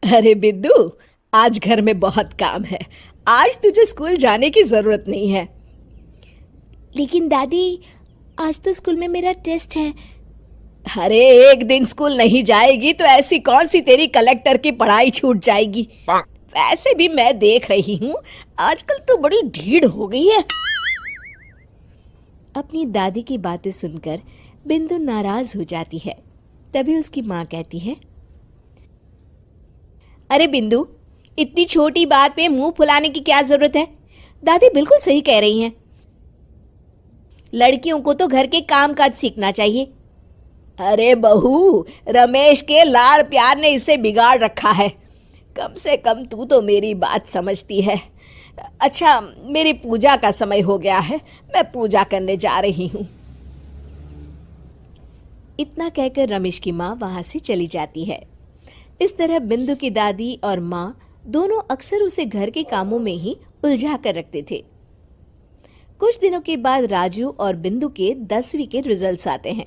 अरे बिंदु, आज घर में बहुत काम है। आज तुझे स्कूल जाने की जरूरत नहीं है। लेकिन दादी, आज तो स्कूल में मेरा टेस्ट है। अरे एक दिन स्कूल नहीं जाएगी तो ऐसी कौन सी तेरी कलेक्टर की पढ़ाई छूट जाएगी। वैसे भी मैं देख रही हूँ आजकल तो बड़ी ढीठ हो गई है। अपनी दादी की बातें सुनकर बिंदु नाराज हो जाती है। तभी उसकी माँ कहती है, अरे बिंदु, इतनी छोटी बात पे मुंह फुलाने की क्या जरूरत है। दादी बिल्कुल सही कह रही हैं। लड़कियों को तो घर के काम काज सीखना चाहिए। अरे बहू, रमेश के लाड़ प्यार ने इसे बिगाड़ रखा है। कम से कम तू तो मेरी बात समझती है। अच्छा, मेरी पूजा का समय हो गया है, मैं पूजा करने जा रही हूँ। इतना कहकर रमेश की माँ वहां से चली जाती है। इस तरह बिंदु की दादी और माँ दोनों अक्सर उसे घर के कामों में ही उलझा कर रखते थे। कुछ दिनों के बाद राजू और बिंदु के 10वीं के रिजल्ट्स आते हैं।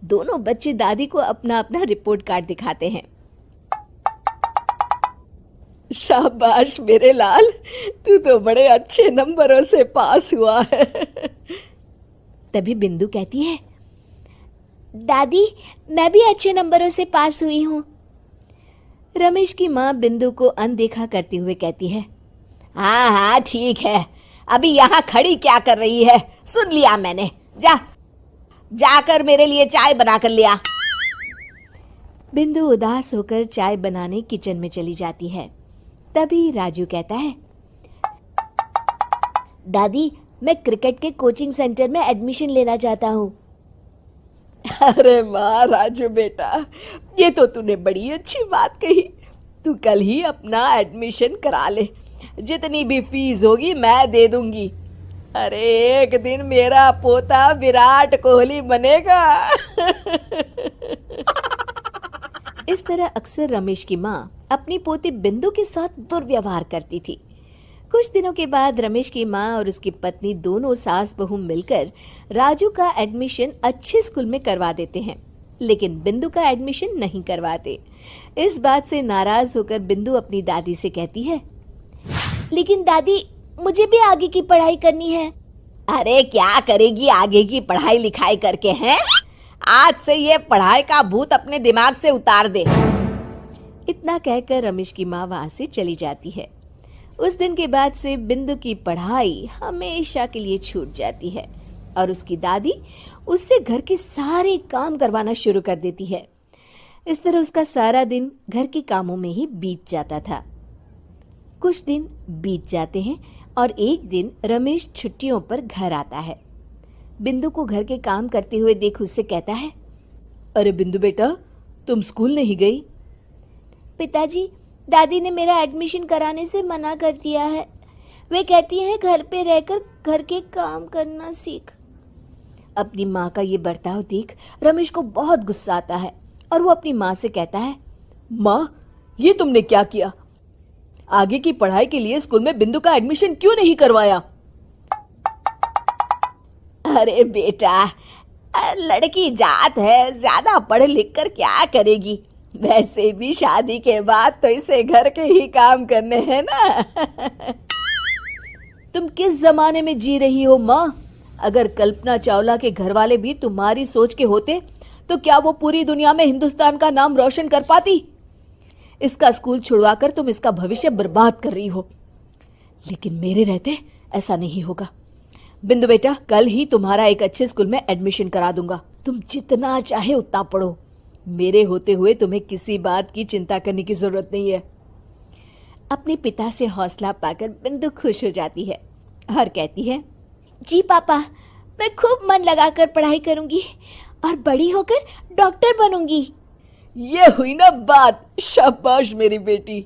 दोनों बच्चे दादी को अपना अपना रिपोर्ट कार्ड दिखाते हैं। शाबाश मेरे लाल, तू तो बड़े अच्छे नंबरों से पास हुआ है। तभी बिंदु कहती है, दादी, मैं भी अच्छे नंबरों से पास हुई हूँ। रमेश की माँ बिंदु को अनदेखा करते हुए कहती है, हाँ हाँ ठीक है, अभी यहाँ खड़ी क्या कर रही है, सुन लिया मैंने। जाकर मेरे लिए चाय बना कर लिया। बिंदु उदास होकर चाय बनाने किचन में चली जाती है। तभी राजू कहता है, दादी, मैं क्रिकेट के कोचिंग सेंटर में एडमिशन लेना चाहता हूँ। अरे वाह राजू बेटा, ये तो तूने बड़ी अच्छी बात कही। तू कल ही अपना एडमिशन करा ले, जितनी भी फीस होगी मैं दे दूंगी। अरे एक दिन मेरा पोता विराट कोहली बनेगा। इस तरह अक्सर रमेश की माँ अपनी पोती बिंदु के साथ दुर्व्यवहार करती थी। कुछ दिनों के बाद रमेश की माँ और उसकी पत्नी दोनों सास बहू मिलकर राजू का एडमिशन अच्छे स्कूल में करवा देते हैं, लेकिन बिंदु का एडमिशन नहीं करवाते। इस बात से नाराज होकर बिंदु अपनी दादी से कहती है, लेकिन दादी, मुझे भी आगे की पढ़ाई करनी है। अरे क्या करेगी आगे की पढ़ाई लिखाई करके हैं? आज से ये पढ़ाई का भूत अपने दिमाग से उतार दे। इतना कहकर रमेश की माँ वहां से चली जाती है। उस दिन के बाद से बिंदु की पढ़ाई हमेशा के लिए छूट जाती है और उसकी दादी उससे घर के सारे काम करवाना शुरू कर देती है। इस तरह उसका सारा दिन घर के कामों में ही बीत जाता था। कुछ दिन बीत जाते हैं और एक दिन रमेश छुट्टियों पर घर आता है। बिंदु को घर के काम करते हुए देख उससे कहता है, अरे बिंदु बेटा, तुम स्कूल नहीं गई? पिताजी, दादी ने मेरा एडमिशन कराने से मना कर दिया है। वे कहती हैं घर पे रहकर घर के काम करना सीख। अपनी माँ का ये बर्ताव देख रमेश को बहुत गुस्सा आता है और वो अपनी माँ से कहता है, माँ, ये तुमने क्या किया? आगे की पढ़ाई के लिए स्कूल में बिंदु का एडमिशन क्यों नहीं करवाया? अरे बेटा, लड़की जात है, ज्यादा पढ़ लिख कर क्या करेगी? वैसे भी शादी के बाद तो इसे घर के ही काम करने हैं ना। तुम किस जमाने में जी रही हो माँ? अगर कल्पना चावला के घर वाले भी तुम्हारी सोच के होते तो क्या वो पूरी दुनिया में हिंदुस्तान का नाम रोशन कर पाती? इसका स्कूल छुड़वाकर तुम इसका भविष्य बर्बाद कर रही हो, लेकिन मेरे रहते ऐसा नहीं होगा। बिंदु बेटा, कल ही तुम्हारा एक अच्छे स्कूल में एडमिशन करा दूंगा। तुम जितना चाहे उतना पढ़ो। मेरे होते हुए तुम्हें किसी बात की चिंता करने की जरूरत नहीं है। अपने पिता से हौसला पाकर बिंदु खुश हो जाती है और कहती है, जी पापा, मैं खूब मन लगाकर पढ़ाई करूंगी और बड़ी होकर डॉक्टर बनूंगी। ये हुई ना बात। शाबाश मेरी बेटी।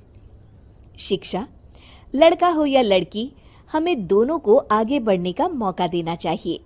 शिक्षा, लड़का हो या लड़की, हमें दोनों को आगे बढ़ने का मौका देना चाहिए।